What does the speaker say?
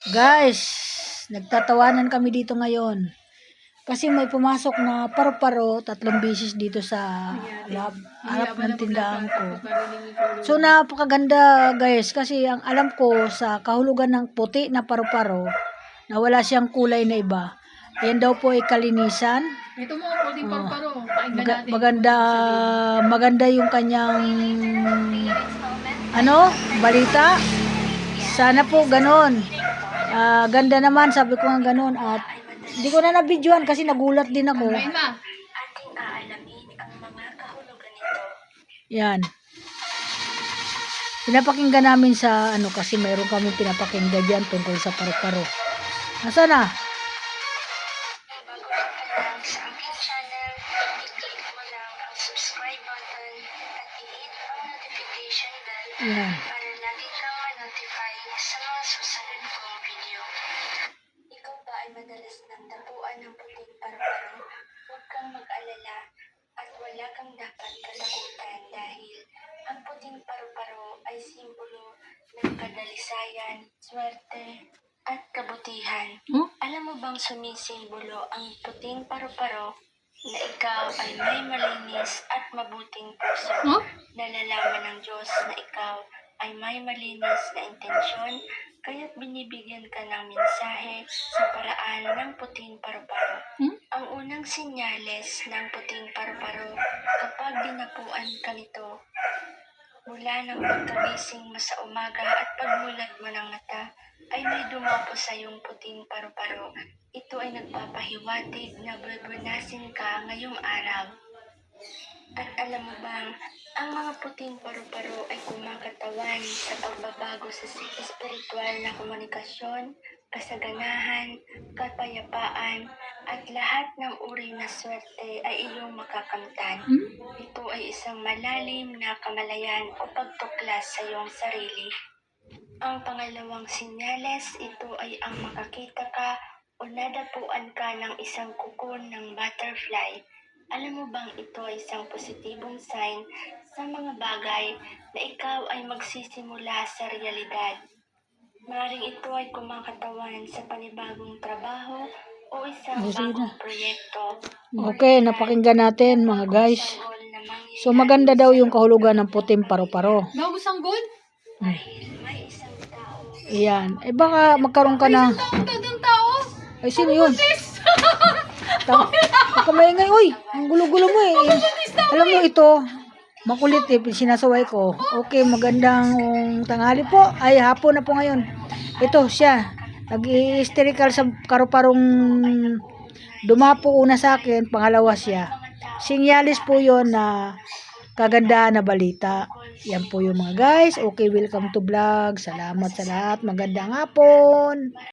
Guys, nagtatawanan kami dito ngayon. Kasi may pumasok na paru-paro 3 beses dito sa harap ng tindahan ko. So napakaganda guys, kasi ang alam ko sa kahulugan ng puti na paru-paro na wala siyang kulay na iba. Yan daw po ay kalinisan. Ito mo, puting paru-paro. Maganda yung kanyang balita. Sana po ganon. Ganda naman, sabi ko nga ganon. At hindi ko na nabidyohan kasi nagulat din ako. Yan. Pinapakinggan namin sa kasi mayroon kami pinapakinggan diyan tungkol sa paru-paro. Nasaan na? Sa aking channel, i-click mo lang ang subscribe button at i-hit ang notification bell para lagi kang ma-notify sa mga susunod kong video. Ikaw ba ay madalas nang tapuan ng puting paru-paro? Huwag kang mag-alala at wala kang dapat katakutan dahil ang puting paru-paro ay simbolo ng kadalisayan, swerte, at kabutihan. Alam mo bang sumisimbolo ang puting paru-paro na ikaw ay may malinis at mabuting puso? Nalalaman ng Diyos na ikaw ay may malinis na intensyon, kaya't binibigyan ka ng mensahe sa paraan ng puting paru-paro. Ang unang sinyales ng puting paru-paro kapag dinapuan ka nito, mula ng pagkagising mo sa umaga at pagmulat mo ng mata, ay may dumapo sa iyong puting paru-paro. Ito ay nagpapahiwatig na bubunasin ka ngayong araw. At alam mo bang, ang mga puting paru-paro ay kumakatawan sa pagbabago sa espiritual na komunikasyon, kasaganahan, kapayapaan, at lahat ng uri na swerte ay iyong makakamtan. Ito ay isang malalim na kamalayan o pagtuklas sa iyong sarili. Ang pangalawang sinyales, ito ay ang makakita ka o nadapuan ka ng isang kukon ng butterfly. Alam mo bang ito ay isang positibong sign sa mga bagay na ikaw ay magsisimula sa realidad? Maring ito ay kumakatawan sa panibagong trabaho o isang bagong proyekto. Okay, napakinggan natin mga guys. So maganda daw yung kahulugan ng puting paru-paro. Bago sanggol? May isang tao. Iyan. Baka magkaroon ka ng... Ang tao? Ay, sino yun? Kamaingay, uy. Ang gulo-gulo mo eh. Alam mo ito, makulit eh, sinasaway ko. Okay, magandang tanghali po. Ay, hapon na po ngayon. Ito siya. Nag-hysterical sa paru-parong dumapo una sa akin, pangalawa siya. Sinyalis po yon na kagandahan na balita. Yan po yung mga guys. Okay, welcome to vlog. Salamat sa lahat. Magandang hapon.